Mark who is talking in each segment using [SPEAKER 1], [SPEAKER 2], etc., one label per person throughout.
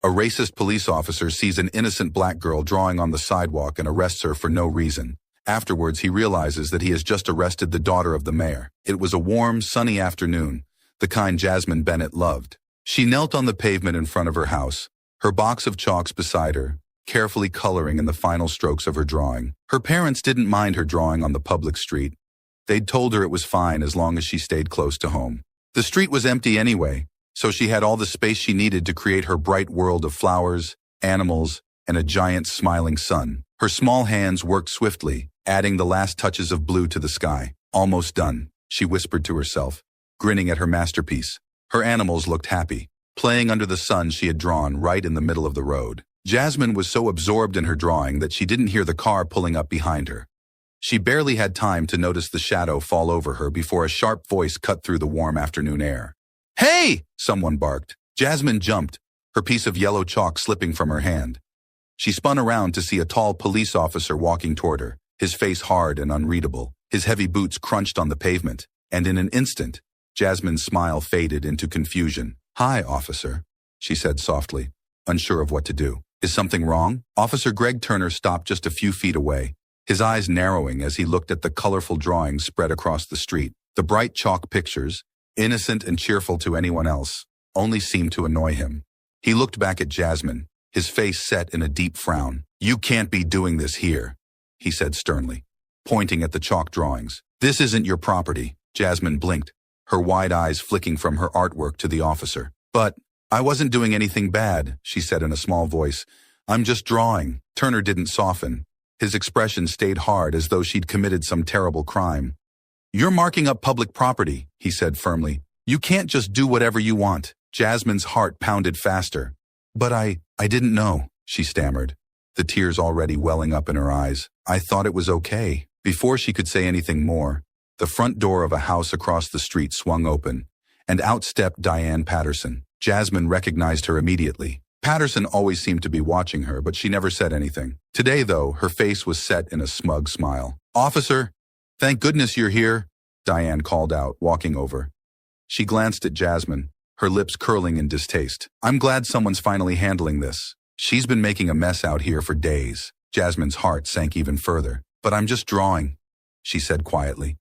[SPEAKER 1] A racist police officer sees an innocent black girl drawing on the sidewalk and arrests her for no reason. Afterwards, he realizes that he has just arrested the daughter of the mayor. It was a warm, sunny afternoon, the kind Jasmine Bennett loved. She knelt on the pavement in front of her house, her box of chalks beside her, carefully coloring in the final strokes of her drawing. Her parents didn't mind her drawing on the public street. They'd told her it was fine as long as she stayed close to home. The street was empty anyway, so she had all the space she needed to create her bright world of flowers, animals, and a giant smiling sun. Her small hands worked swiftly, adding the last touches of blue to the sky. Almost done, she whispered to herself, grinning at her masterpiece. Her animals looked happy, playing under the sun she had drawn right in the middle of the road. Jasmine was so absorbed in her drawing that she didn't hear the car pulling up behind her. She barely had time to notice the shadow fall over her before a sharp voice cut through the warm afternoon air. "Hey!" someone barked. Jasmine jumped, her piece of yellow chalk slipping from her hand. She spun around to see a tall police officer walking toward her, his face hard and unreadable. His heavy boots crunched on the pavement, and in an instant, Jasmine's smile faded into confusion. "Hi, officer," she said softly, unsure of what to do. "Is something wrong?" Officer Greg Turner stopped just a few feet away, his eyes narrowing as he looked at the colorful drawings spread across the street. The bright chalk pictures, innocent and cheerful to anyone else, only seemed to annoy him. He looked back at Jasmine, his face set in a deep frown. "You can't be doing this here," he said sternly, pointing at the chalk drawings. "This isn't your property." Jasmine blinked, her wide eyes flicking from her artwork to the officer. "But I wasn't doing anything bad," she said in a small voice. "I'm just drawing." Turner didn't soften. His expression stayed hard as though she'd committed some terrible crime. "You're marking up public property," he said firmly. "You can't just do whatever you want." Jasmine's heart pounded faster. "But I didn't know," she stammered, the tears already welling up in her eyes. "I thought it was okay." Before she could say anything more, the front door of a house across the street swung open, and out stepped Diane Patterson. Jasmine recognized her immediately. Patterson always seemed to be watching her, but she never said anything. Today, though, her face was set in a smug smile. "Officer, thank goodness you're here," Diane called out, walking over. She glanced at Jasmine, her lips curling in distaste. "I'm glad someone's finally handling this. She's been making a mess out here for days." Jasmine's heart sank even further. "But I'm just drawing," she said quietly,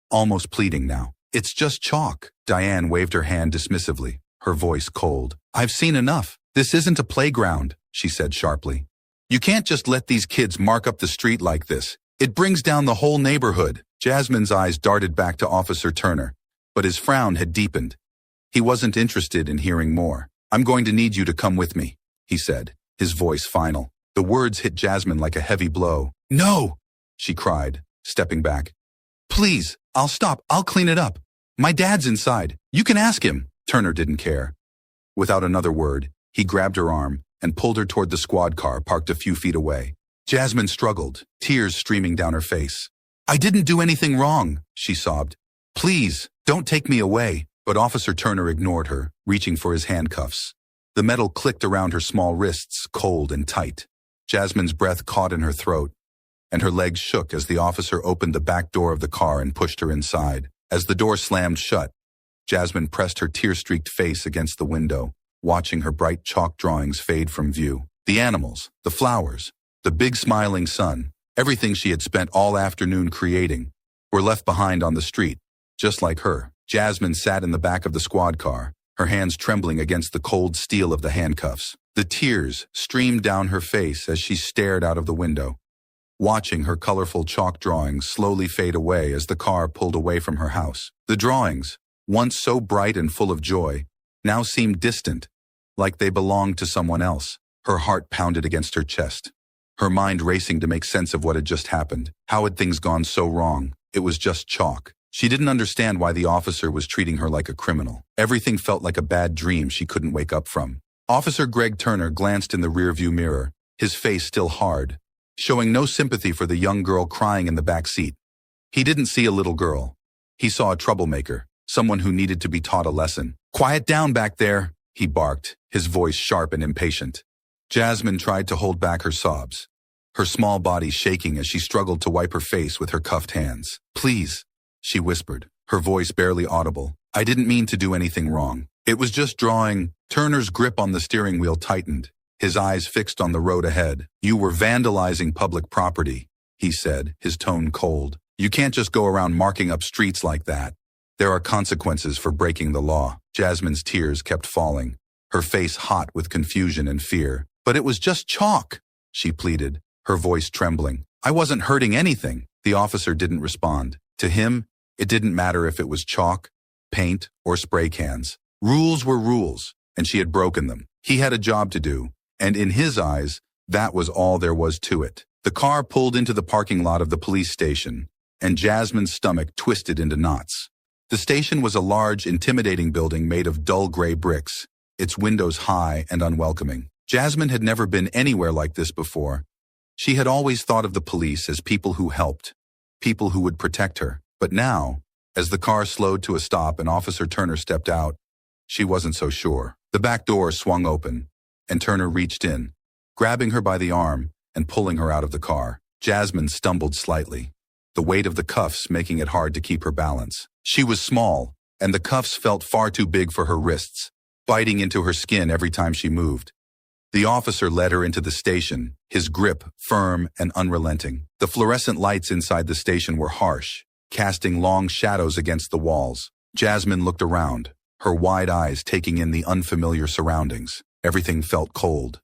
[SPEAKER 1] almost pleading now. "It's just chalk." Diane waved her hand dismissively, her voice cold. "I've seen enough. This isn't a playground," she said sharply. "You can't just let these kids mark up the street like this. It brings down the whole neighborhood." Jasmine's eyes darted back to Officer Turner, but his frown had deepened. He wasn't interested in hearing more. "I'm going to need you to come with me," he said, his voice final. The words hit Jasmine like a heavy blow. "No!" she cried, stepping back. "Please, I'll stop. I'll clean it up. My dad's inside. You can ask him." Turner didn't care. Without another word, he grabbed her arm and pulled her toward the squad car parked a few feet away. Jasmine struggled, tears streaming down her face. "I didn't do anything wrong," she sobbed. "Please, don't take me away." But Officer Turner ignored her, reaching for his handcuffs. The metal clicked around her small wrists, cold and tight. Jasmine's breath caught in her throat, and her legs shook as the officer opened the back door of the car and pushed her inside. As the door slammed shut, Jasmine pressed her tear-streaked face against the window, watching her bright chalk drawings fade from view. The animals, the flowers, the big smiling sun, everything she had spent all afternoon creating, were left behind on the street, just like her. Jasmine sat in the back of the squad car, her hands trembling against the cold steel of the handcuffs. The tears streamed down her face as she stared out of the window, watching her colorful chalk drawings slowly fade away as the car pulled away from her house. The drawings, once so bright and full of joy, now seemed distant, like they belonged to someone else. Her heart pounded against her chest, her mind racing to make sense of what had just happened. How had things gone so wrong? It was just chalk. She didn't understand why the officer was treating her like a criminal. Everything felt like a bad dream she couldn't wake up from. Officer Greg Turner glanced in the rearview mirror, his face still hard, showing no sympathy for the young girl crying in the back seat. He didn't see a little girl. He saw a troublemaker, someone who needed to be taught a lesson. "Quiet down back there," he barked, his voice sharp and impatient. Jasmine tried to hold back her sobs, her small body shaking as she struggled to wipe her face with her cuffed hands. "Please," she whispered, her voice barely audible. "I didn't mean to do anything wrong." It was just drawing. Turner's grip on the steering wheel tightened, his eyes fixed on the road ahead. You were vandalizing public property, he said, his tone cold. You can't just go around marking up streets like that. There are consequences for breaking the law. Jasmine's tears kept falling, her face hot with confusion and fear. But it was just chalk, she pleaded, her voice trembling. I wasn't hurting anything. The officer didn't respond. To him, it didn't matter if it was chalk, paint, or spray cans. Rules were rules, and she had broken them. He had a job to do, and in his eyes, that was all there was to it. The car pulled into the parking lot of the police station, and Jasmine's stomach twisted into knots. The station was a large, intimidating building made of dull gray bricks, its windows high and unwelcoming. Jasmine had never been anywhere like this before. She had always thought of the police as people who helped, people who would protect her. But now, as the car slowed to a stop and Officer Turner stepped out, she wasn't so sure. The back door swung open, and Turner reached in, grabbing her by the arm and pulling her out of the car. Jasmine stumbled slightly, the weight of the cuffs making it hard to keep her balance. She was small, and the cuffs felt far too big for her wrists, biting into her skin every time she moved. The officer led her into the station, his grip firm and unrelenting. The fluorescent lights inside the station were harsh, casting long shadows against the walls. Jasmine looked around, her wide eyes taking in the unfamiliar surroundings. Everything felt cold,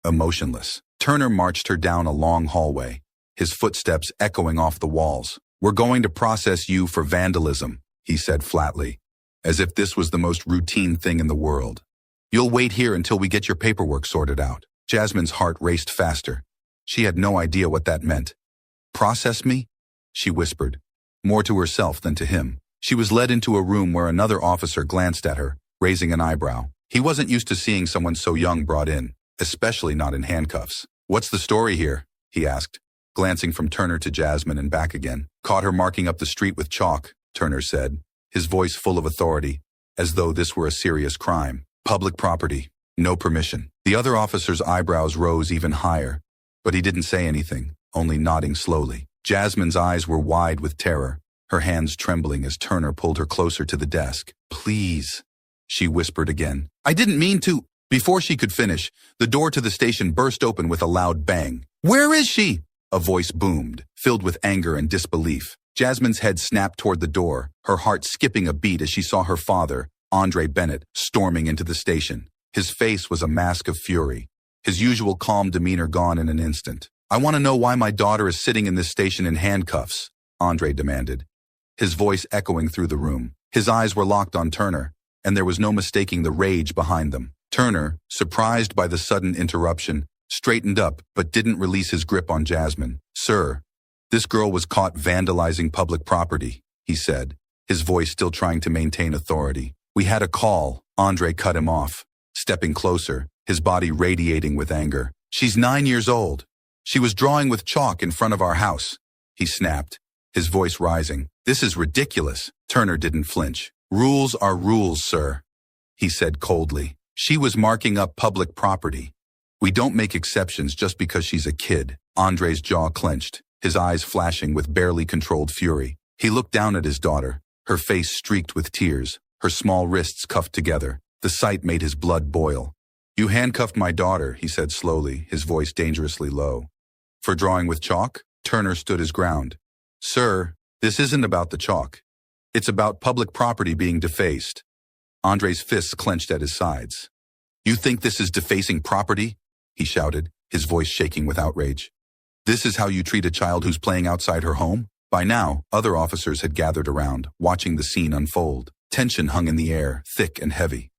[SPEAKER 1] emotionless. Turner marched her down a long hallway, his footsteps echoing off the walls. We're going to process you for vandalism, he said flatly, as if this was the most routine thing in the world. You'll wait here until we get your paperwork sorted out. Jasmine's heart raced faster. She had no idea what that meant. Process me? She whispered, more to herself than to him. She was led into a room where another officer glanced at her, raising an eyebrow. He wasn't used to seeing someone so young brought in, especially not in handcuffs. What's the story here? He asked, glancing from Turner to Jasmine and back again. Caught her marking up the street with chalk, Turner said, his voice full of authority, as though this were a serious crime. Public property, no permission. The other officer's eyebrows rose even higher, but he didn't say anything, only nodding slowly. Jasmine's eyes were wide with terror, her hands trembling as Turner pulled her closer to the desk. Please, she whispered again. I didn't mean to. Before she could finish, the door to the station burst open with a loud bang. Where is she? A voice boomed, filled with anger and disbelief. Jasmine's head snapped toward the door, her heart skipping a beat as she saw her father, Andre Bennett, storming into the station. His face was a mask of fury, his usual calm demeanor gone in an instant. I want to know why my daughter is sitting in this station in handcuffs, Andre demanded, his voice echoing through the room. His eyes were locked on Turner, and there was no mistaking the rage behind them. Turner, surprised by the sudden interruption, straightened up but didn't release his grip on Jasmine. Sir, this girl was caught vandalizing public property, he said, his voice still trying to maintain authority. We had a call. Andre cut him off, stepping closer, his body radiating with anger. She's 9 years old. She was drawing with chalk in front of our house, he snapped, his voice rising. This is ridiculous. Turner didn't flinch. Rules are rules, sir, he said coldly. She was marking up public property. We don't make exceptions just because she's a kid. Andre's jaw clenched, his eyes flashing with barely controlled fury. He looked down at his daughter, her face streaked with tears, her small wrists cuffed together. The sight made his blood boil. You handcuffed my daughter, he said slowly, his voice dangerously low. For drawing with chalk? Turner stood his ground. Sir, this isn't about the chalk. It's about public property being defaced. Andre's fists clenched at his sides. You think this is defacing property? He shouted, his voice shaking with outrage. This is how you treat a child who's playing outside her home? By now, other officers had gathered around, watching the scene unfold. Tension hung in the air, thick and heavy.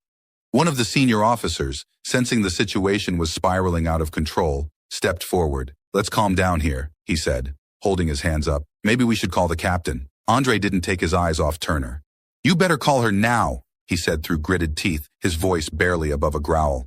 [SPEAKER 1] One of the senior officers, sensing the situation was spiraling out of control, stepped forward. Let's calm down here, he said, holding his hands up. Maybe we should call the captain. Andre didn't take his eyes off Turner. You better call her now, he said through gritted teeth, his voice barely above a growl.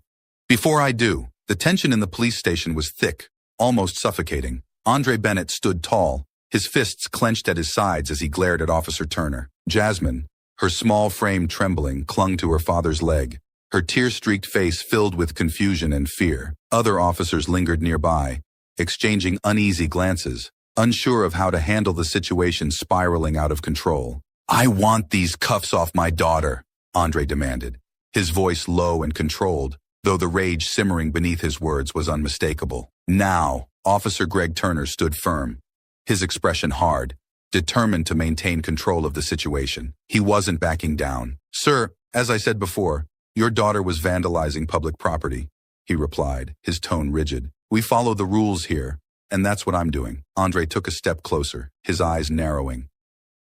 [SPEAKER 1] Before I do. The tension in the police station was thick, almost suffocating. Andre Bennett stood tall, his fists clenched at his sides as he glared at Officer Turner. Jasmine, her small frame trembling, clung to her father's leg, her tear-streaked face filled with confusion and fear. Other officers lingered nearby, exchanging uneasy glances, unsure of how to handle the situation spiraling out of control. I want these cuffs off my daughter, Andre demanded, his voice low and controlled, though the rage simmering beneath his words was unmistakable. Now, Officer Greg Turner stood firm, his expression hard, determined to maintain control of the situation. He wasn't backing down. "Sir, as I said before, your daughter was vandalizing public property," he replied, his tone rigid. "We follow the rules here, and that's what I'm doing." Andre took a step closer, his eyes narrowing.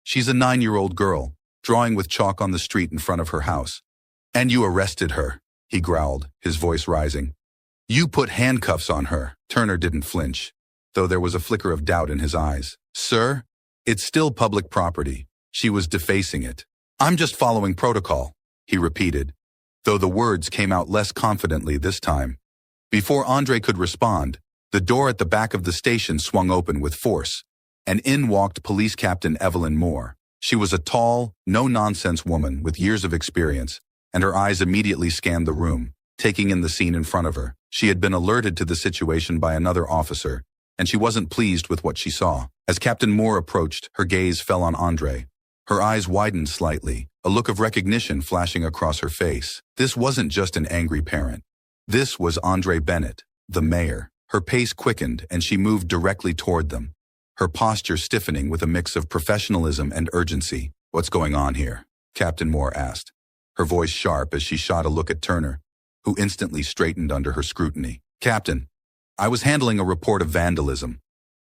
[SPEAKER 1] "She's a 9-year-old girl, drawing with chalk on the street in front of her house. And you arrested her," he growled, his voice rising. "You put handcuffs on her." Turner didn't flinch, though there was a flicker of doubt in his eyes. "Sir, it's still public property. She was defacing it." "I'm just following protocol," he repeated, though the words came out less confidently this time. Before Andre could respond, the door at the back of the station swung open with force, and in walked Police Captain Evelyn Moore. She was a tall, no-nonsense woman with years of experience, and her eyes immediately scanned the room, taking in the scene in front of her. She had been alerted to the situation by another officer, and she wasn't pleased with what she saw. As Captain Moore approached, her gaze fell on Andre. Her eyes widened slightly, a look of recognition flashing across her face. This wasn't just an angry parent. This was Andre Bennett, the mayor. Her pace quickened, and she moved directly toward them, her posture stiffening with a mix of professionalism and urgency. "What's going on here?" Captain Moore asked, her voice sharp as she shot a look at Turner, who instantly straightened under her scrutiny. "Captain, I was handling a report of vandalism,"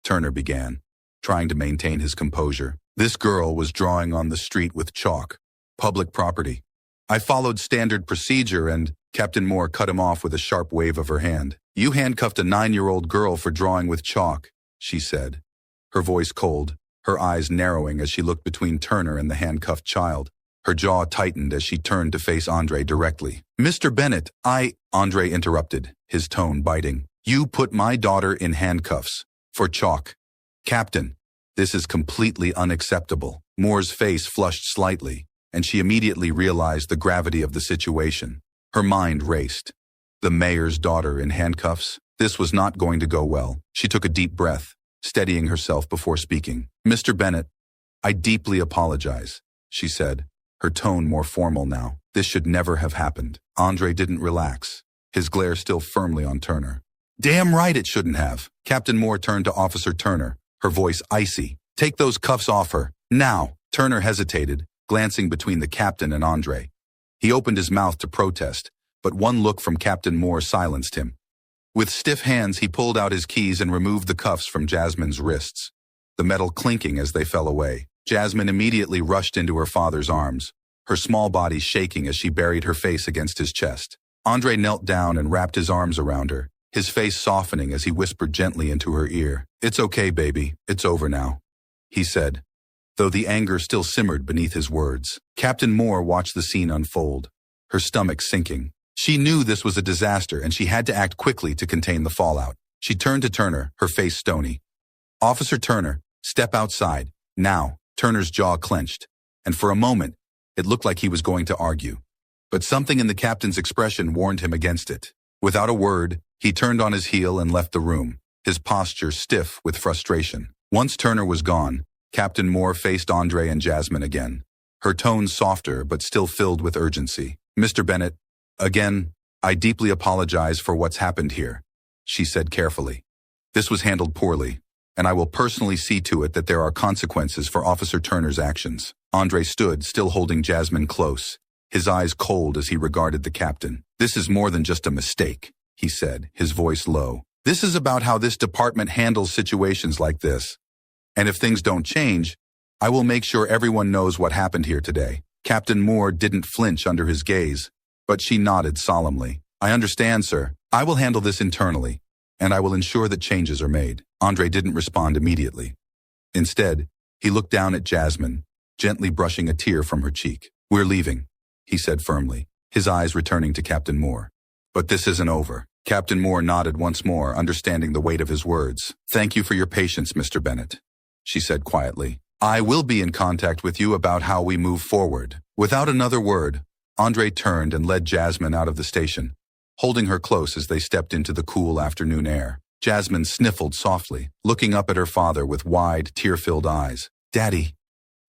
[SPEAKER 1] Turner began, trying to maintain his composure. "This girl was drawing on the street with chalk, public property. I followed standard procedure and..." Captain Moore cut him off with a sharp wave of her hand. "You handcuffed a 9-year-old girl for drawing with chalk," she said, her voice cold, her eyes narrowing as she looked between Turner and the handcuffed child. Her jaw tightened as she turned to face Andre directly. "Mr. Bennett, Andre interrupted, his tone biting. "You put my daughter in handcuffs for chalk. Captain, this is completely unacceptable." Moore's face flushed slightly, and she immediately realized the gravity of the situation. Her mind raced. The mayor's daughter in handcuffs? This was not going to go well. She took a deep breath, steadying herself before speaking. "Mr. Bennett, I deeply apologize," she said, her tone more formal now. "This should never have happened." Andre didn't relax, his glare still firmly on Turner. "Damn right it shouldn't have." Captain Moore turned to Officer Turner, her voice icy. "Take those cuffs off her, now." Turner hesitated, glancing between the captain and Andre. He opened his mouth to protest, but one look from Captain Moore silenced him. With stiff hands, he pulled out his keys and removed the cuffs from Jasmine's wrists, the metal clinking as they fell away. Jasmine immediately rushed into her father's arms, her small body shaking as she buried her face against his chest. Andre knelt down and wrapped his arms around her, his face softening as he whispered gently into her ear. "It's okay, baby. It's over now," he said, though the anger still simmered beneath his words. Captain Moore watched the scene unfold, her stomach sinking. She knew this was a disaster, and she had to act quickly to contain the fallout. She turned to Turner, her face stony. "Officer Turner, step outside, now." Turner's jaw clenched, and for a moment, it looked like he was going to argue. But something in the captain's expression warned him against it. Without a word, he turned on his heel and left the room, his posture stiff with frustration. Once Turner was gone, Captain Moore faced Andre and Jasmine again, her tone softer but still filled with urgency. "Mr. Bennett, again, I deeply apologize for what's happened here," she said carefully. "This was handled poorly, and I will personally see to it that there are consequences for Officer Turner's actions." Andre stood, still holding Jasmine close, his eyes cold as he regarded the captain. "This is more than just a mistake," he said, his voice low. "This is about how this department handles situations like this. And if things don't change, I will make sure everyone knows what happened here today." Captain Moore didn't flinch under his gaze, but she nodded solemnly. "I understand, sir. I will handle this internally, and I will ensure that changes are made." Andre didn't respond immediately. Instead, he looked down at Jasmine, gently brushing a tear from her cheek. "We're leaving," he said firmly, his eyes returning to Captain Moore. "But this isn't over." Captain Moore nodded once more, understanding the weight of his words. "Thank you for your patience, Mr. Bennett," she said quietly. "I will be in contact with you about how we move forward." Without another word, Andre turned and led Jasmine out of the station, holding her close as they stepped into the cool afternoon air. Jasmine sniffled softly, looking up at her father with wide, tear-filled eyes. "Daddy,"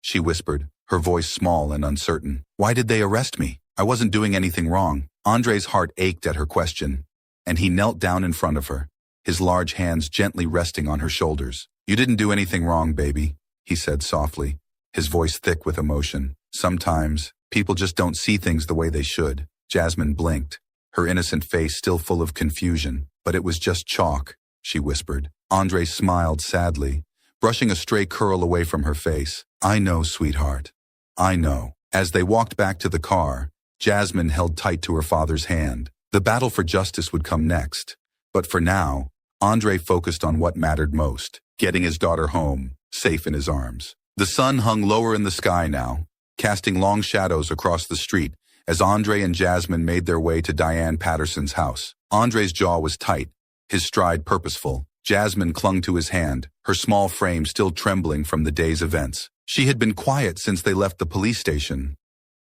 [SPEAKER 1] she whispered, her voice small and uncertain. "Why did they arrest me?" I wasn't doing anything wrong. Andre's heart ached at her question, and he knelt down in front of her, his large hands gently resting on her shoulders. You didn't do anything wrong, baby, he said softly, his voice thick with emotion. Sometimes, people just don't see things the way they should. Jasmine blinked, her innocent face still full of confusion. But it was just chalk, she whispered. Andre smiled sadly, brushing a stray curl away from her face. I know, sweetheart. I know. As they walked back to the car, Jasmine held tight to her father's hand. The battle for justice would come next. But for now, Andre focused on what mattered most, getting his daughter home, safe in his arms. The sun hung lower in the sky now, casting long shadows across the street as Andre and Jasmine made their way to Diane Patterson's house. Andre's jaw was tight, his stride purposeful. Jasmine clung to his hand, her small frame still trembling from the day's events. She had been quiet since they left the police station.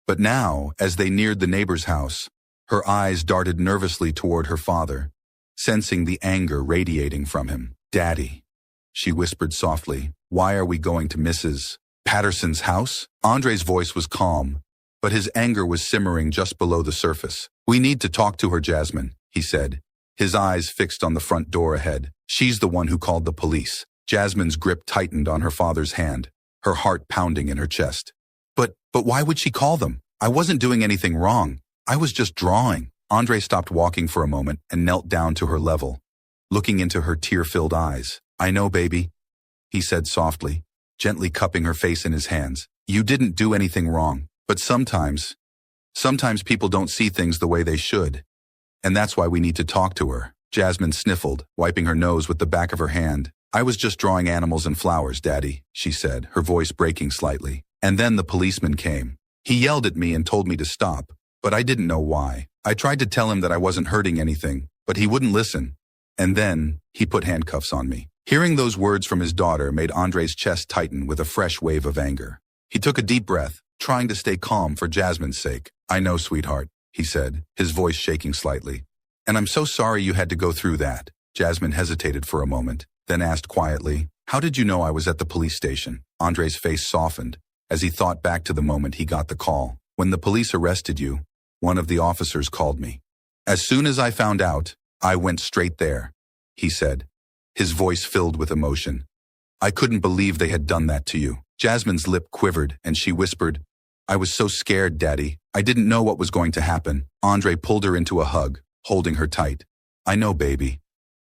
[SPEAKER 1] But now, as they neared the neighbor's house, her eyes darted nervously toward her father, sensing the anger radiating from him. Daddy, she whispered softly, why are we going to Mrs. Patterson's house? Andre's voice was calm, but his anger was simmering just below the surface. We need to talk to her, Jasmine, he said, his eyes fixed on the front door ahead. She's the one who called the police. Jasmine's grip tightened on her father's hand, her heart pounding in her chest. But why would she call them? I wasn't doing anything wrong. I was just drawing. Andre stopped walking for a moment and knelt down to her level, looking into her tear-filled eyes. I know, baby, he said softly, gently cupping her face in his hands. You didn't do anything wrong, but sometimes people don't see things the way they should. And that's why we need to talk to her. Jasmine sniffled, wiping her nose with the back of her hand. I was just drawing animals and flowers, Daddy, she said, her voice breaking slightly. And then the policeman came. He yelled at me and told me to stop, but I didn't know why. I tried to tell him that I wasn't hurting anything, but he wouldn't listen. And then he put handcuffs on me. Hearing those words from his daughter made Andre's chest tighten with a fresh wave of anger. He took a deep breath, trying to stay calm for Jasmine's sake. I know, sweetheart, he said, his voice shaking slightly. And I'm so sorry you had to go through that. Jasmine hesitated for a moment, then asked quietly, how did you know I was at the police station? Andre's face softened as he thought back to the moment he got the call. When the police arrested you, one of the officers called me. As soon as I found out, I went straight there, he said, his voice filled with emotion. I couldn't believe they had done that to you. Jasmine's lip quivered and she whispered, I was so scared, Daddy. I didn't know what was going to happen. Andre pulled her into a hug, holding her tight. I know, baby,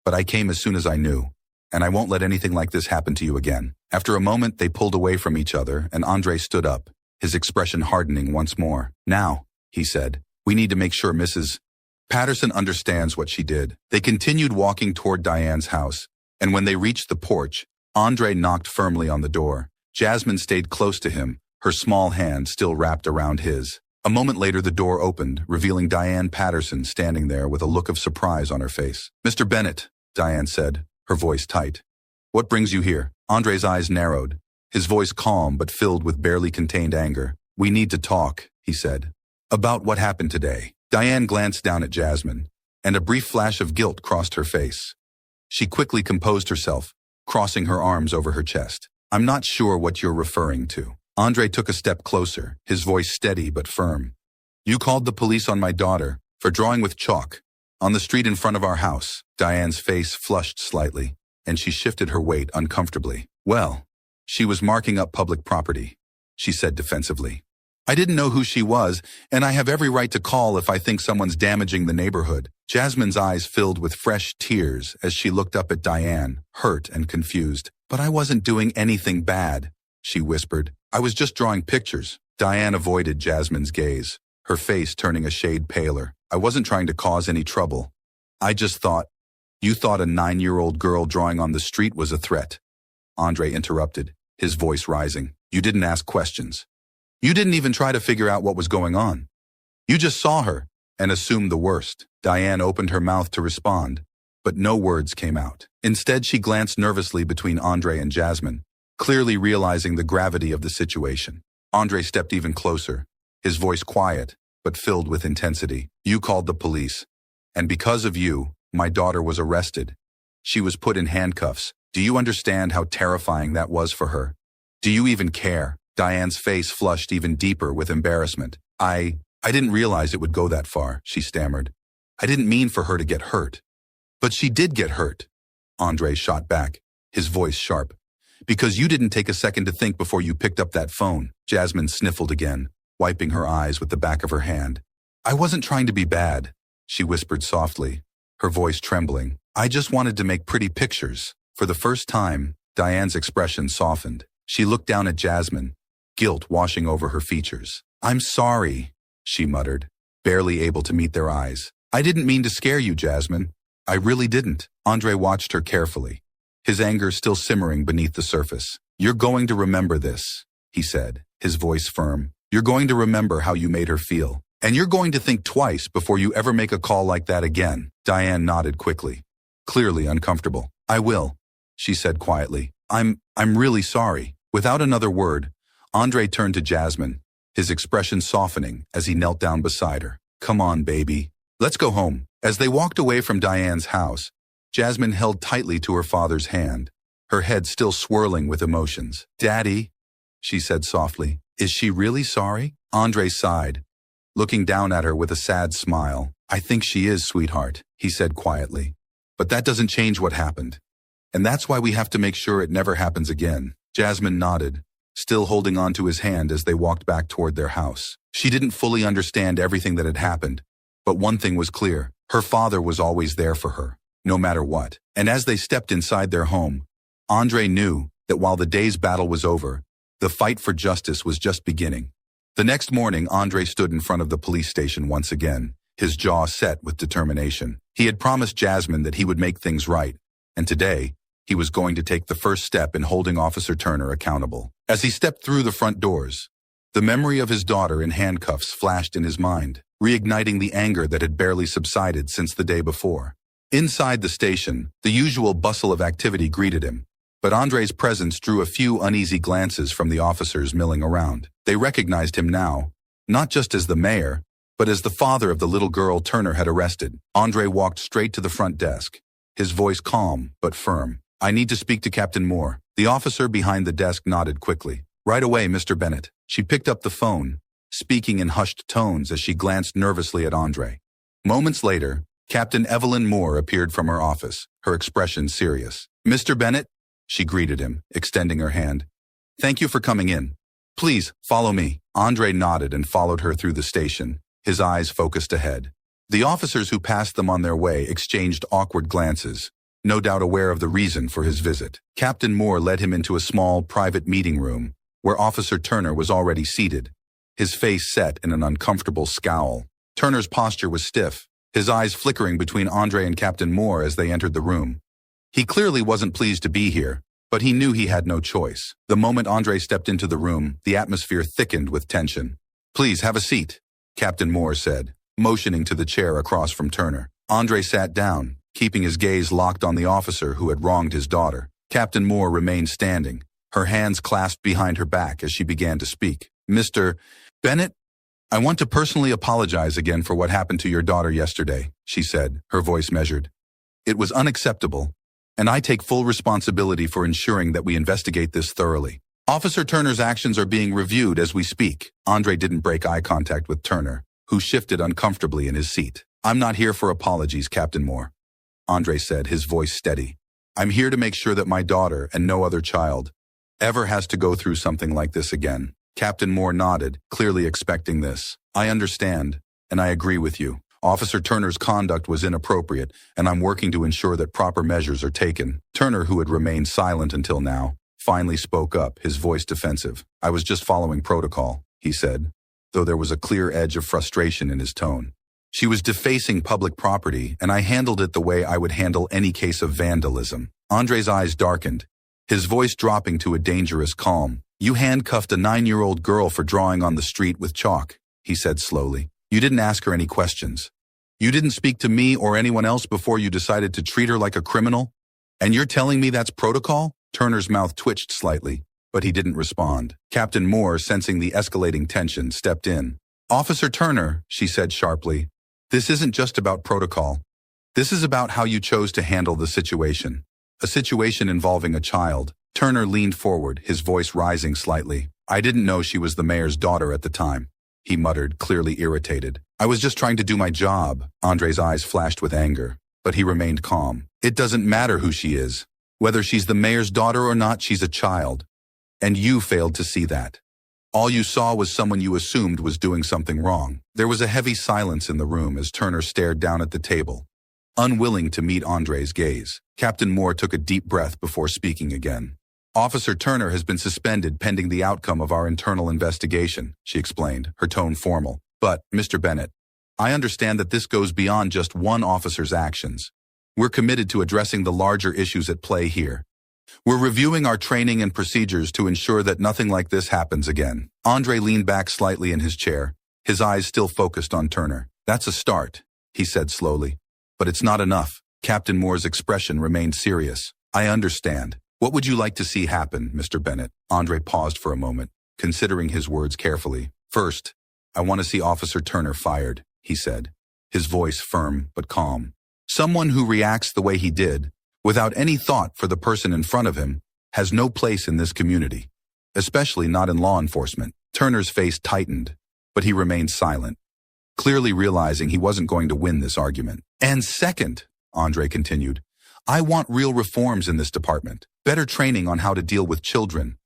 [SPEAKER 1] but I came as soon as I knew, and I won't let anything like this happen to you again. After a moment, they pulled away from each other and Andre stood up, his expression hardening once more. Now, he said, we need to make sure Mrs. Patterson understands what she did. They continued walking toward Diane's house, and when they reached the porch, Andre knocked firmly on the door. Jasmine stayed close to him, her small hand still wrapped around his. A moment later, the door opened, revealing Diane Patterson standing there with a look of surprise on her face. Mr. Bennett, Diane said, her voice tight. What brings you here? Andre's eyes narrowed, his voice calm but filled with barely contained anger. We need to talk, he said. About what happened today. Diane glanced down at Jasmine, and a brief flash of guilt crossed her face. She quickly composed herself, crossing her arms over her chest. I'm not sure what you're referring to. Andre took a step closer, his voice steady but firm. You called the police on my daughter for drawing with chalk on the street in front of our house. Diane's face flushed slightly, and she shifted her weight uncomfortably. Well, she was marking up public property, she said defensively. I didn't know who she was, and I have every right to call if I think someone's damaging the neighborhood. Jasmine's eyes filled with fresh tears as she looked up at Diane, hurt and confused. But I wasn't doing anything bad, she whispered. I was just drawing pictures. Diane avoided Jasmine's gaze, her face turning a shade paler. I wasn't trying to cause any trouble. I just thought, you thought a 9-year-old girl drawing on the street was a threat. Andre interrupted, his voice rising. You didn't ask questions. You didn't even try to figure out what was going on. You just saw her and assumed the worst. Diane opened her mouth to respond, but no words came out. Instead, she glanced nervously between Andre and Jasmine, clearly realizing the gravity of the situation. Andre stepped even closer, his voice quiet, but filled with intensity. You called the police, and because of you, my daughter was arrested. She was put in handcuffs. Do you understand how terrifying that was for her? Do you even care? Diane's face flushed even deeper with embarrassment. I I didn't realize it would go that far, she stammered. I didn't mean for her to get hurt. But she did get hurt, Andre shot back, his voice sharp. Because you didn't take a second to think before you picked up that phone. Jasmine sniffled again, wiping her eyes with the back of her hand. I wasn't trying to be bad, she whispered softly, her voice trembling. I just wanted to make pretty pictures. For the first time, Diane's expression softened. She looked down at Jasmine, guilt washing over her features. I'm sorry, she muttered, barely able to meet their eyes. I didn't mean to scare you, Jasmine. I really didn't. Andre watched her carefully, his anger still simmering beneath the surface. You're going to remember this, he said, his voice firm. You're going to remember how you made her feel. And you're going to think twice before you ever make a call like that again. Diane nodded quickly, clearly uncomfortable. I will, she said quietly. I'm really sorry. Without another word, Andre turned to Jasmine, his expression softening as he knelt down beside her. Come on, baby. Let's go home. As they walked away from Diane's house, Jasmine held tightly to her father's hand, her head still swirling with emotions. Daddy, she said softly, is she really sorry? Andre sighed, looking down at her with a sad smile. I think she is, sweetheart, he said quietly. But that doesn't change what happened. And that's why we have to make sure it never happens again. Jasmine nodded, still holding on to his hand as they walked back toward their house. She didn't fully understand everything that had happened, but one thing was clear. Her father was always there for her, no matter what. And as they stepped inside their home, Andre knew that while the day's battle was over, the fight for justice was just beginning. The next morning, Andre stood in front of the police station once again, his jaw set with determination. He had promised Jasmine that he would make things right, and today, he was going to take the first step in holding Officer Turner accountable. As he stepped through the front doors, the memory of his daughter in handcuffs flashed in his mind, reigniting the anger that had barely subsided since the day before. Inside the station, the usual bustle of activity greeted him, but Andre's presence drew a few uneasy glances from the officers milling around. They recognized him now, not just as the mayor, but as the father of the little girl Turner had arrested. Andre walked straight to the front desk, his voice calm but firm. I need to speak to Captain Moore. The officer behind the desk nodded quickly. Right away, Mr. Bennett. She picked up the phone, speaking in hushed tones as she glanced nervously at Andre. Moments later, Captain Evelyn Moore appeared from her office, her expression serious. Mr. Bennett, she greeted him, extending her hand. Thank you for coming in. Please, follow me. Andre nodded and followed her through the station, his eyes focused ahead. The officers who passed them on their way exchanged awkward glances, no doubt aware of the reason for his visit. Captain Moore led him into a small, private meeting room, where Officer Turner was already seated, his face set in an uncomfortable scowl. Turner's posture was stiff, his eyes flickering between Andre and Captain Moore as they entered the room. He clearly wasn't pleased to be here, but he knew he had no choice. The moment Andre stepped into the room, the atmosphere thickened with tension. Please, have a seat, Captain Moore said, motioning to the chair across from Turner. Andre sat down, keeping his gaze locked on the officer who had wronged his daughter. Captain Moore remained standing, her hands clasped behind her back as she began to speak. Mr. Bennett, I want to personally apologize again for what happened to your daughter yesterday, she said, her voice measured. It was unacceptable, and I take full responsibility for ensuring that we investigate this thoroughly. Officer Turner's actions are being reviewed as we speak. Andre didn't break eye contact with Turner, who shifted uncomfortably in his seat. I'm not here for apologies, Captain Moore, Andre said, his voice steady. I'm here to make sure that my daughter and no other child ever has to go through something like this again. Captain Moore nodded, clearly expecting this. I understand, and I agree with you. Officer Turner's conduct was inappropriate, and I'm working to ensure that proper measures are taken. Turner, who had remained silent until now, finally spoke up, his voice defensive. I was just following protocol, he said, though there was a clear edge of frustration in his tone. She was defacing public property, and I handled it the way I would handle any case of vandalism. Andre's eyes darkened, his voice dropping to a dangerous calm. You handcuffed a 9-year-old girl for drawing on the street with chalk, he said slowly. You didn't ask her any questions. You didn't speak to me or anyone else before you decided to treat her like a criminal? And you're telling me that's protocol? Turner's mouth twitched slightly, but he didn't respond. Captain Moore, sensing the escalating tension, stepped in. Officer Turner, she said sharply, this isn't just about protocol. This is about how you chose to handle the situation. A situation involving a child. Turner leaned forward, his voice rising slightly. I didn't know she was the mayor's daughter at the time. he muttered, clearly irritated. I was just trying to do my job. Andre's eyes flashed with anger, but he remained calm. It doesn't matter who she is. Whether she's the mayor's daughter or not, she's a child. And you failed to see that. All you saw was someone you assumed was doing something wrong. There was a heavy silence in the room as Turner stared down at the table, unwilling to meet Andre's gaze. Captain Moore took a deep breath before speaking again. Officer Turner has been suspended pending the outcome of our internal investigation, she explained, her tone formal. But, Mr. Bennett, I understand that this goes beyond just one officer's actions. We're committed to addressing the larger issues at play here. We're reviewing our training and procedures to ensure that nothing like this happens again. Andre leaned back slightly in his chair, his eyes still focused on Turner. That's a start, he said slowly. But it's not enough. Captain Moore's expression remained serious. I understand. What would you like to see happen, Mr. Bennett? Andre paused for a moment, considering his words carefully. First, I want to see Officer Turner fired, he said, his voice firm but calm. Someone who reacts the way he did, without any thought for the person in front of him, has no place in this community, especially not in law enforcement. Turner's face tightened, but he remained silent, clearly realizing he wasn't going to win this argument. And second, Andre continued, I want real reforms in this department, better training on how to deal with children,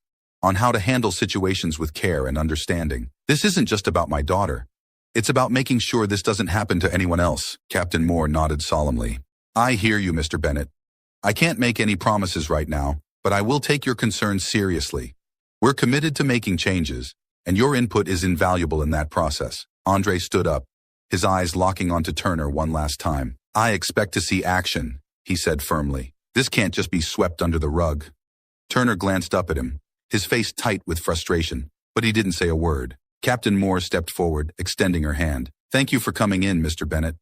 [SPEAKER 1] on how to handle situations with care and understanding. This isn't just about my daughter. It's about making sure this doesn't happen to anyone else. Captain Moore nodded solemnly. I hear you, Mr. Bennett. I can't make any promises right now, but I will take your concerns seriously. We're committed to making changes, and your input is invaluable in that process. Andre stood up, his eyes locking onto Turner one last time. I expect to see action, he said firmly. This can't just be swept under the rug. Turner glanced up at him, his face tight with frustration, but he didn't say a word. Captain Moore stepped forward, extending her hand. Thank you for coming in, Mr. Bennett.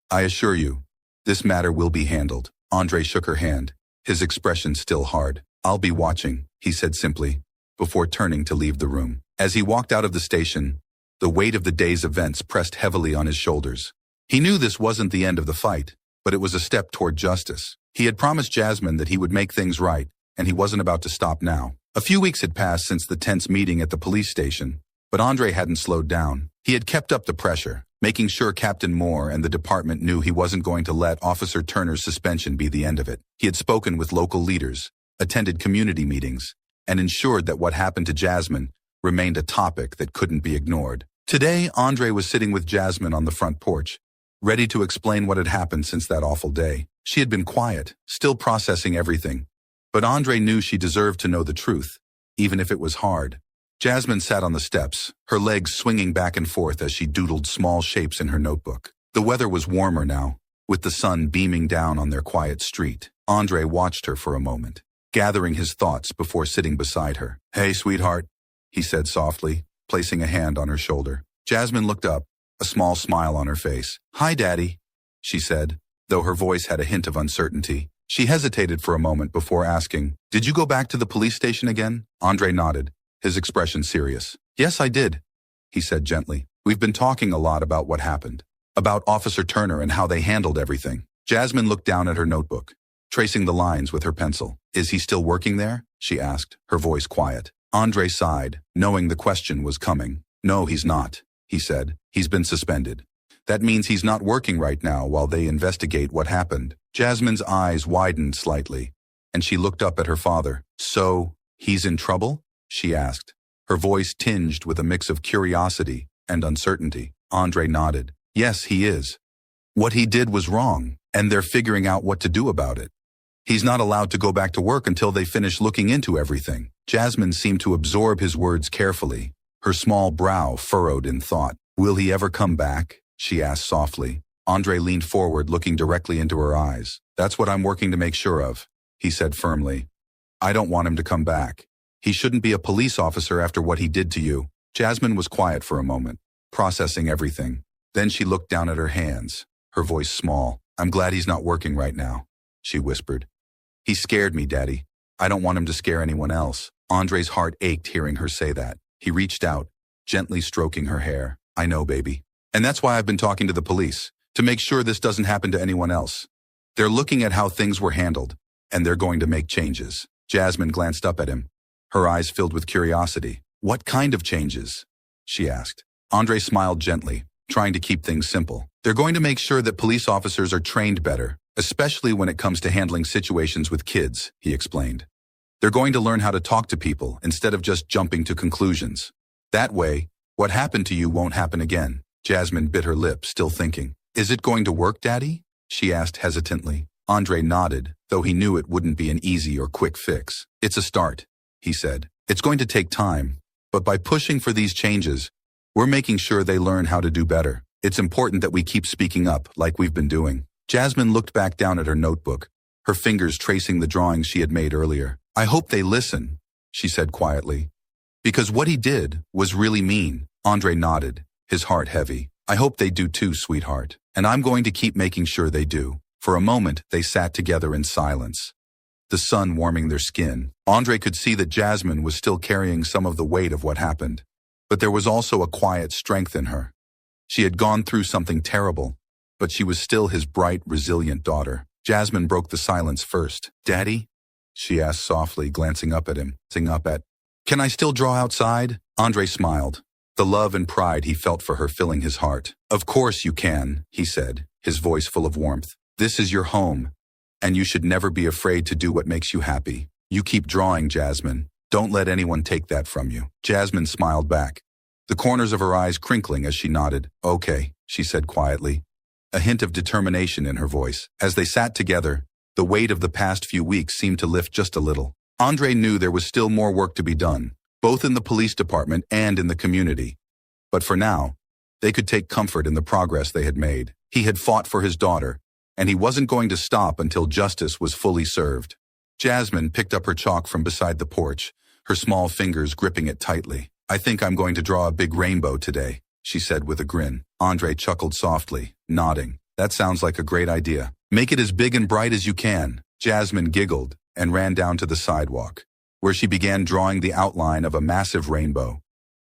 [SPEAKER 1] I assure you, this matter will be handled. Andre shook her hand, his expression still hard. I'll be watching, he said simply, before turning to leave the room. As he walked out of the station, the weight of the day's events pressed heavily on his shoulders. He knew this wasn't the end of the fight, but it was a step toward justice. He had promised Jasmine that he would make things right, and he wasn't about to stop now. A few weeks had passed since the tense meeting at the police station, but Andre hadn't slowed down. He had kept up the pressure, making sure Captain Moore and the department knew he wasn't going to let Officer Turner's suspension be the end of it. He had spoken with local leaders, attended community meetings, and ensured that what happened to Jasmine remained a topic that couldn't be ignored. Today, Andre was sitting with Jasmine on the front porch, ready to explain what had happened since that awful day. She had been quiet, still processing everything, but Andre knew she deserved to know the truth, even if it was hard. Jasmine sat on the steps, her legs swinging back and forth as she doodled small shapes in her notebook. The weather was warmer now, with the sun beaming down on their quiet street. Andre watched her for a moment, gathering his thoughts before sitting beside her. Hey, sweetheart, he said softly, placing a hand on her shoulder. Jasmine looked up, a small smile on her face. Hi, Daddy, she said, though her voice had a hint of uncertainty. She hesitated for a moment before asking, Did you go back to the police station again? Andre nodded, his expression serious. Yes, I did, he said gently. We've been talking a lot about what happened, about Officer Turner and how they handled everything. Jasmine looked down at her notebook, tracing the lines with her pencil. Is he still working there? She asked, her voice quiet. Andre sighed, knowing the question was coming. No, he's not, he said. He's been suspended. That means he's not working right now while they investigate what happened. Jasmine's eyes widened slightly, and she looked up at her father. So, he's in trouble? She asked, her voice tinged with a mix of curiosity and uncertainty. Andre nodded. Yes, he is. What he did was wrong, and they're figuring out what to do about it. He's not allowed to go back to work until they finish looking into everything. Jasmine seemed to absorb his words carefully, her small brow furrowed in thought. Will he ever come back? She asked softly. Andre leaned forward, looking directly into her eyes. That's what I'm working to make sure of, he said firmly. I don't want him to come back. He shouldn't be a police officer after what he did to you. Jasmine was quiet for a moment, processing everything. Then she looked down at her hands, her voice small. I'm glad he's not working right now, she whispered. He scared me, Daddy. I don't want him to scare anyone else. Andre's heart ached hearing her say that. He reached out, gently stroking her hair. I know, baby. And that's why I've been talking to the police, to make sure this doesn't happen to anyone else. They're looking at how things were handled, and they're going to make changes. Jasmine glanced up at him, her eyes filled with curiosity. What kind of changes? She asked. Andre smiled gently, trying to keep things simple. They're going to make sure that police officers are trained better, especially when it comes to handling situations with kids, he explained. They're going to learn how to talk to people instead of just jumping to conclusions. That way, what happened to you won't happen again. Jasmine bit her lip, still thinking. Is it going to work, Daddy? She asked hesitantly. Andre nodded, though he knew it wouldn't be an easy or quick fix. It's a start, he said. It's going to take time, but by pushing for these changes, we're making sure they learn how to do better. It's important that we keep speaking up, like we've been doing. Jasmine looked back down at her notebook, her fingers tracing the drawings she had made earlier. I hope they listen, she said quietly. Because what he did was really mean. Andre nodded, his heart heavy. I hope they do too, sweetheart. And I'm going to keep making sure they do. For a moment, they sat together in silence, the sun warming their skin. Andre could see that Jasmine was still carrying some of the weight of what happened. But there was also a quiet strength in her. She had gone through something terrible, but she was still his bright, resilient daughter. Jasmine broke the silence first. Daddy? She asked softly, glancing up at him. Can I still draw outside? Andre smiled, the love and pride he felt for her filling his heart. Of course you can, he said, his voice full of warmth. This is your home, and you should never be afraid to do what makes you happy. You keep drawing, Jasmine. Don't let anyone take that from you. Jasmine smiled back, the corners of her eyes crinkling as she nodded. Okay, she said quietly, a hint of determination in her voice. As they sat together, the weight of the past few weeks seemed to lift just a little. Andre knew there was still more work to be done, both in the police department and in the community. But for now, they could take comfort in the progress they had made. He had fought for his daughter, and he wasn't going to stop until justice was fully served. Jasmine picked up her chalk from beside the porch, her small fingers gripping it tightly. I think I'm going to draw a big rainbow today, she said with a grin. Andre chuckled softly, nodding. That sounds like a great idea. Make it as big and bright as you can. Jasmine giggled and ran down to the sidewalk, where she began drawing the outline of a massive rainbow,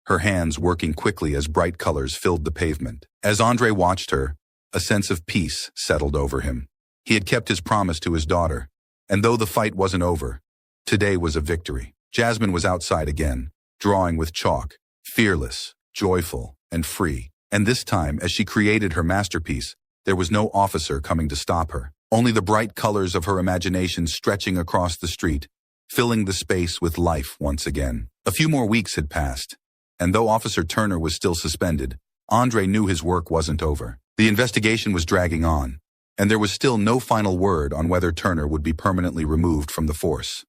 [SPEAKER 1] her hands working quickly as bright colors filled the pavement. As Andre watched her, a sense of peace settled over him. He had kept his promise to his daughter, and though the fight wasn't over, today was a victory. Jasmine was outside again, drawing with chalk, fearless, joyful, and free. And this time, as she created her masterpiece, there was no officer coming to stop her. Only the bright colors of her imagination stretching across the street, filling the space with life once again. A few more weeks had passed, and though Officer Turner was still suspended, Andre knew his work wasn't over. The investigation was dragging on, and there was still no final word on whether Turner would be permanently removed from the force.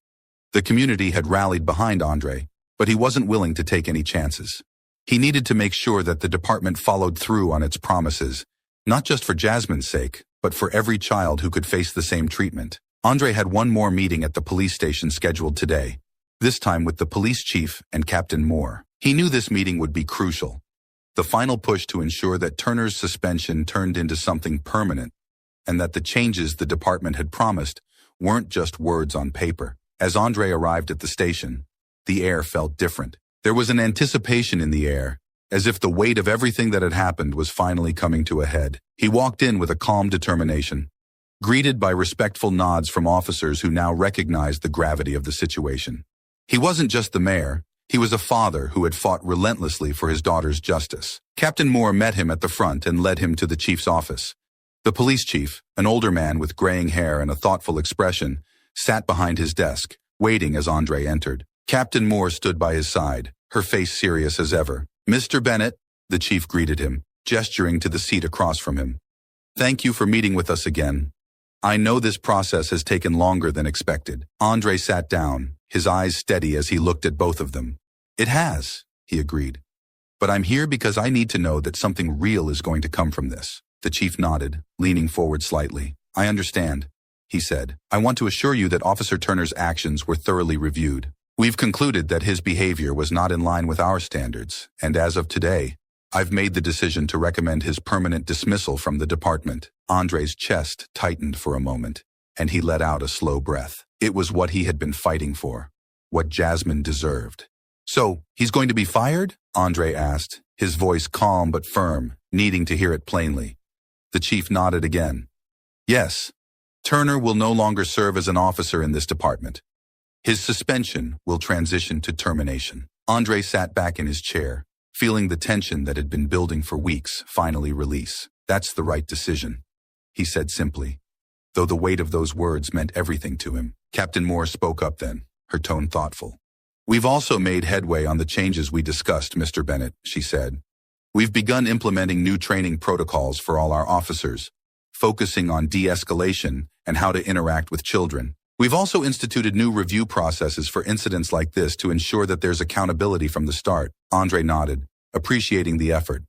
[SPEAKER 1] The community had rallied behind Andre, but he wasn't willing to take any chances. He needed to make sure that the department followed through on its promises, not just for Jasmine's sake, but for every child who could face the same treatment. Andre had one more meeting at the police station scheduled today, this time with the police chief and Captain Moore. He knew this meeting would be crucial, the final push to ensure that Turner's suspension turned into something permanent, and that the changes the department had promised weren't just words on paper. As Andre arrived at the station, the air felt different. There was an anticipation in the air, as if the weight of everything that had happened was finally coming to a head. He walked in with a calm determination, greeted by respectful nods from officers who now recognized the gravity of the situation. He wasn't just the mayor, he was a father who had fought relentlessly for his daughter's justice. Captain Moore met him at the front and led him to the chief's office. The police chief, an older man with graying hair and a thoughtful expression, sat behind his desk, waiting as Andre entered. Captain Moore stood by his side, her face serious as ever. Mr. Bennett, the chief greeted him, gesturing to the seat across from him. Thank you for meeting with us again. I know this process has taken longer than expected. Andre sat down, his eyes steady as he looked at both of them. It has, he agreed. But I'm here because I need to know that something real is going to come from this. The chief nodded, leaning forward slightly. I understand, he said. I want to assure you that Officer Turner's actions were thoroughly reviewed. We've concluded that his behavior was not in line with our standards, and as of today, I've made the decision to recommend his permanent dismissal from the department. Andre's chest tightened for a moment, and he let out a slow breath. It was what he had been fighting for, what Jasmine deserved. So, he's going to be fired? Andre asked, his voice calm but firm, needing to hear it plainly. The chief nodded again. Yes, Turner will no longer serve as an officer in this department. His suspension will transition to termination. Andre sat back in his chair, feeling the tension that had been building for weeks finally release. "That's the right decision," he said simply, though the weight of those words meant everything to him. Captain Moore spoke up then, her tone thoughtful. "We've also made headway on the changes we discussed, Mr. Bennett," she said. "We've begun implementing new training protocols for all our officers, focusing on de-escalation and how to interact with children. We've also instituted new review processes for incidents like this to ensure that there's accountability from the start." Andre nodded, appreciating the effort.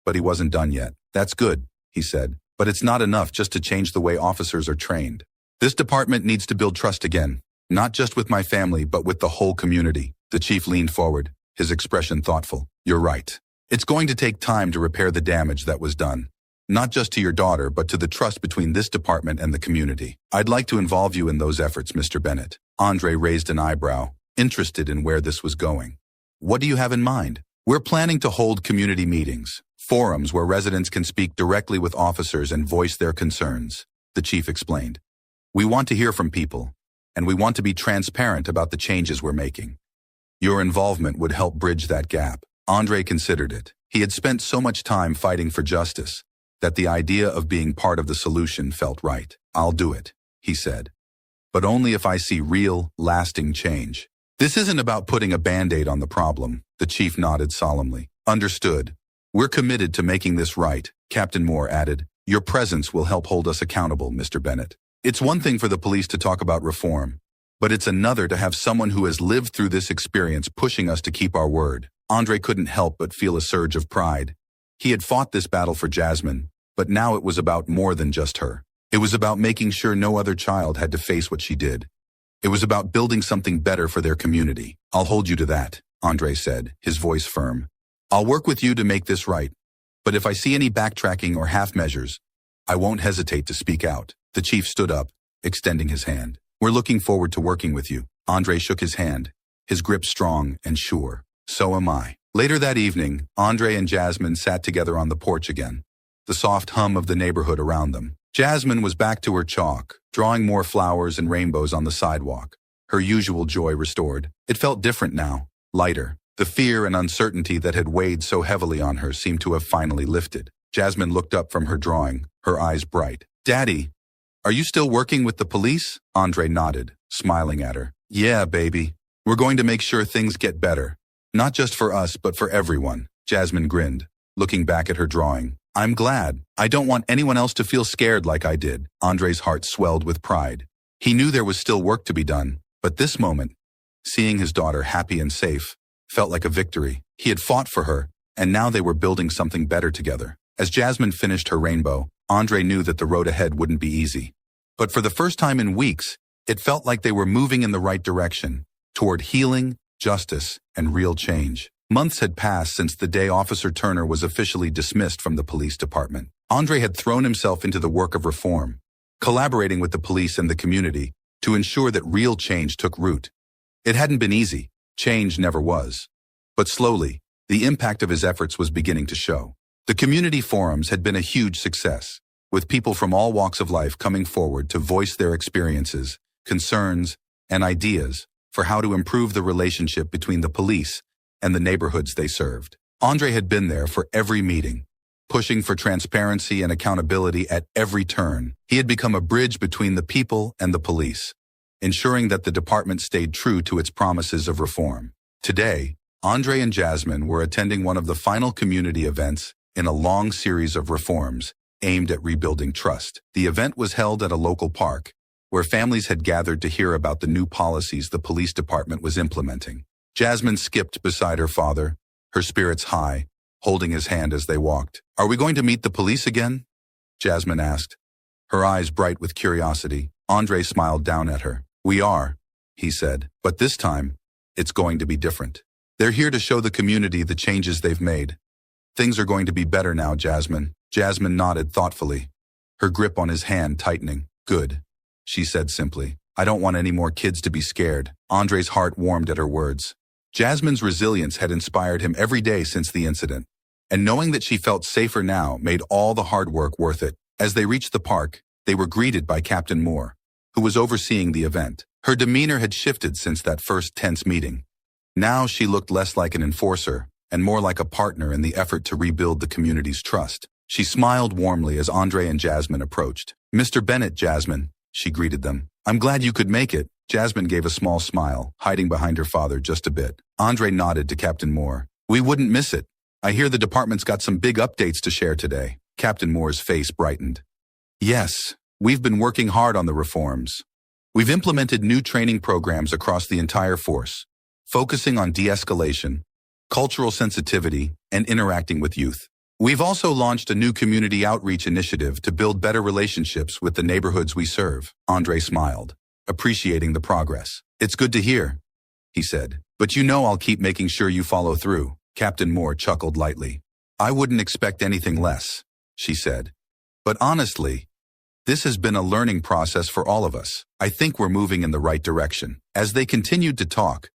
[SPEAKER 1] But he wasn't done yet. "That's good," he said, "but it's not enough just to change the way officers are trained. This department needs to build trust again, not just with my family, but with the whole community." The chief leaned forward, his expression thoughtful. "You're right. It's going to take time to repair the damage that was done. Not just to your daughter, but to the trust between this department and the community. I'd like to involve you in those efforts, Mr. Bennett." Andre raised an eyebrow, interested in where this was going. "What do you have in mind?" "We're planning to hold community meetings, forums where residents can speak directly with officers and voice their concerns," the chief explained. "We want to hear from people, and we want to be transparent about the changes we're making. Your involvement would help bridge that gap." Andre considered it. He had spent so much time fighting for justice that the idea of being part of the solution felt right. "I'll do it," he said. "But only if I see real, lasting change." "This isn't about putting a Band-Aid on the problem," the chief nodded solemnly. "Understood. We're committed to making this right," Captain Moore added. "Your presence will help hold us accountable, Mr. Bennett. It's one thing for the police to talk about reform, but it's another to have someone who has lived through this experience pushing us to keep our word." Andre couldn't help but feel a surge of pride. He had fought this battle for Jasmine, but now it was about more than just her. It was about making sure no other child had to face what she did. It was about building something better for their community. "I'll hold you to that," Andre said, his voice firm. "I'll work with you to make this right. But if I see any backtracking or half measures, I won't hesitate to speak out." The chief stood up, extending his hand. "We're looking forward to working with you." Andre shook his hand, his grip strong and sure. "So am I." Later that evening, Andre and Jasmine sat together on the porch again, the soft hum of the neighborhood around them. Jasmine was back to her chalk, drawing more flowers and rainbows on the sidewalk, her usual joy restored. It felt different now, lighter. The fear and uncertainty that had weighed so heavily on her seemed to have finally lifted. Jasmine looked up from her drawing, her eyes bright. "Daddy, are you still working with the police?" Andre nodded, smiling at her. "Yeah, baby. We're going to make sure things get better. Not just for us, but for everyone." Jasmine grinned, looking back at her drawing. "I'm glad. I don't want anyone else to feel scared like I did." Andre's heart swelled with pride. He knew there was still work to be done, but this moment, seeing his daughter happy and safe, felt like a victory. He had fought for her, and now they were building something better together. As Jasmine finished her rainbow, Andre knew that the road ahead wouldn't be easy. But for the first time in weeks, it felt like they were moving in the right direction, toward healing, justice, and real change. Months had passed since the day Officer Turner was officially dismissed from the police department. Andre had thrown himself into the work of reform, collaborating with the police and the community to ensure that real change took root. It hadn't been easy. Change never was. But slowly, the impact of his efforts was beginning to show. The community forums had been a huge success, with people from all walks of life coming forward to voice their experiences, concerns, and ideas for how to improve the relationship between the police and the neighborhoods they served. Andre had been there for every meeting, pushing for transparency and accountability at every turn. He had become a bridge between the people and the police, ensuring that the department stayed true to its promises of reform. Today, Andre and Jasmine were attending one of the final community events in a long series of reforms aimed at rebuilding trust. The event was held at a local park, where families had gathered to hear about the new policies the police department was implementing. Jasmine skipped beside her father, her spirits high, holding his hand as they walked. "Are we going to meet the police again?" Jasmine asked, her eyes bright with curiosity. Andre smiled down at her. "We are," he said, "but this time, it's going to be different. They're here to show the community the changes they've made. Things are going to be better now, Jasmine." Jasmine nodded thoughtfully, her grip on his hand tightening. "Good," she said simply. "I don't want any more kids to be scared." Andre's heart warmed at her words. Jasmine's resilience had inspired him every day since the incident, and knowing that she felt safer now made all the hard work worth it. As they reached the park, they were greeted by Captain Moore, who was overseeing the event. Her demeanor had shifted since that first tense meeting. Now she looked less like an enforcer and more like a partner in the effort to rebuild the community's trust. She smiled warmly as Andre and Jasmine approached. "Mr. Bennett, Jasmine," she greeted them. "I'm glad you could make it." Jasmine gave a small smile, hiding behind her father just a bit. Andre nodded to Captain Moore. "We wouldn't miss it. I hear the department's got some big updates to share today." Captain Moore's face brightened. "Yes, we've been working hard on the reforms. We've implemented new training programs across the entire force, focusing on de-escalation, cultural sensitivity, and interacting with youth. We've also launched a new community outreach initiative to build better relationships with the neighborhoods we serve." Andre smiled, appreciating the progress. "It's good to hear," he said. "But you know I'll keep making sure you follow through." Captain Moore chuckled lightly. "I wouldn't expect anything less," she said. "But honestly, this has been a learning process for all of us. I think we're moving in the right direction." As they continued to talk,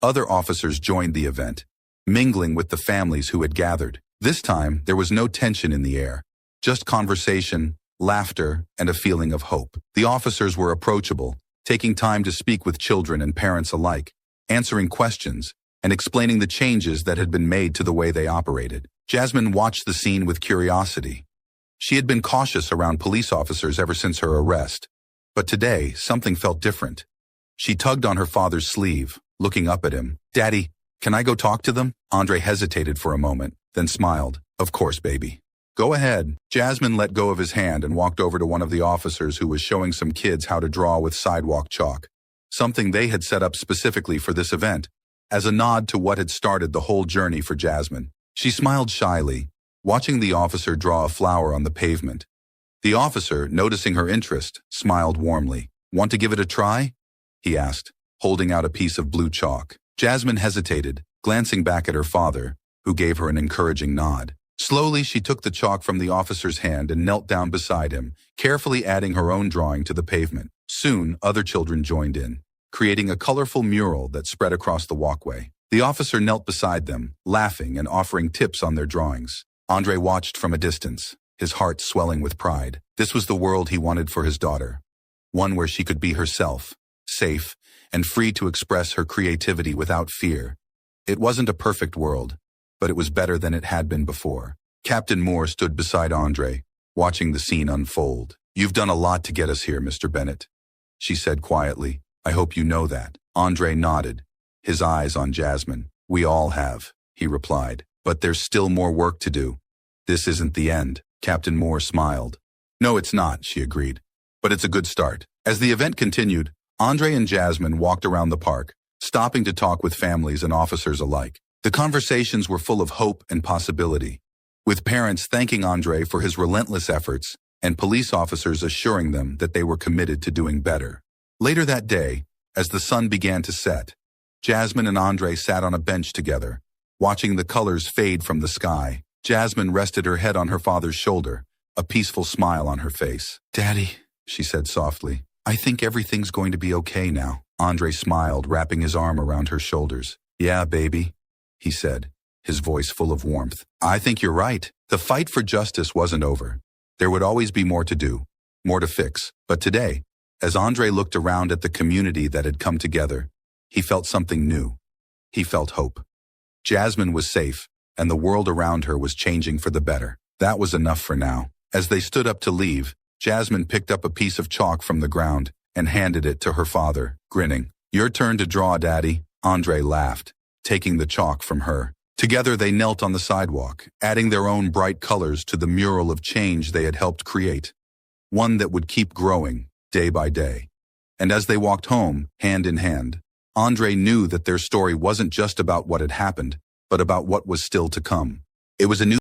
[SPEAKER 1] other officers joined the event, mingling with the families who had gathered. This time, there was no tension in the air, just conversation, laughter, and a feeling of hope. The officers were approachable, taking time to speak with children and parents alike, answering questions, and explaining the changes that had been made to the way they operated. Jasmine watched the scene with curiosity. She had been cautious around police officers ever since her arrest, but today something felt different. She tugged on her father's sleeve, looking up at him. "Daddy, can I go talk to them?" Andre hesitated for a moment, then smiled. "Of course, baby. Go ahead." Jasmine let go of his hand and walked over to one of the officers who was showing some kids how to draw with sidewalk chalk, something they had set up specifically for this event, as a nod to what had started the whole journey for Jasmine. She smiled shyly, watching the officer draw a flower on the pavement. The officer, noticing her interest, smiled warmly. "Want to give it a try?" he asked, holding out a piece of blue chalk. Jasmine hesitated, glancing back at her father, who gave her an encouraging nod. Slowly, she took the chalk from the officer's hand and knelt down beside him, carefully adding her own drawing to the pavement. Soon, other children joined in, creating a colorful mural that spread across the walkway. The officer knelt beside them, laughing and offering tips on their drawings. Andre watched from a distance, his heart swelling with pride. This was the world he wanted for his daughter, one where she could be herself, safe, and free to express her creativity without fear. It wasn't a perfect world, but it was better than it had been before. Captain Moore stood beside Andre, watching the scene unfold. "You've done a lot to get us here, Mr. Bennett," she said quietly. "I hope you know that." Andre nodded, his eyes on Jasmine. "We all have," he replied. "But there's still more work to do. This isn't the end." Captain Moore smiled. "No, it's not," she agreed. "But it's a good start." As the event continued, Andre and Jasmine walked around the park, stopping to talk with families and officers alike. The conversations were full of hope and possibility, with parents thanking Andre for his relentless efforts and police officers assuring them that they were committed to doing better. Later that day, as the sun began to set, Jasmine and Andre sat on a bench together, watching the colors fade from the sky. Jasmine rested her head on her father's shoulder, a peaceful smile on her face. "Daddy," she said softly, "I think everything's going to be okay now." Andre smiled, wrapping his arm around her shoulders. "Yeah, baby," he said, his voice full of warmth. "I think you're right. The fight for justice wasn't over. There would always be more to do, more to fix. But today, as Andre looked around at the community that had come together, he felt something new. He felt hope. Jasmine was safe, and the world around her was changing for the better. That was enough for now. As they stood up to leave, Jasmine picked up a piece of chalk from the ground and handed it to her father, grinning. "Your turn to draw, Daddy." Andre laughed, taking the chalk from her. Together they knelt on the sidewalk, adding their own bright colors to the mural of change they had helped create, one that would keep growing, day by day. And as they walked home, hand in hand, Andre knew that their story wasn't just about what had happened, but about what was still to come. It was a new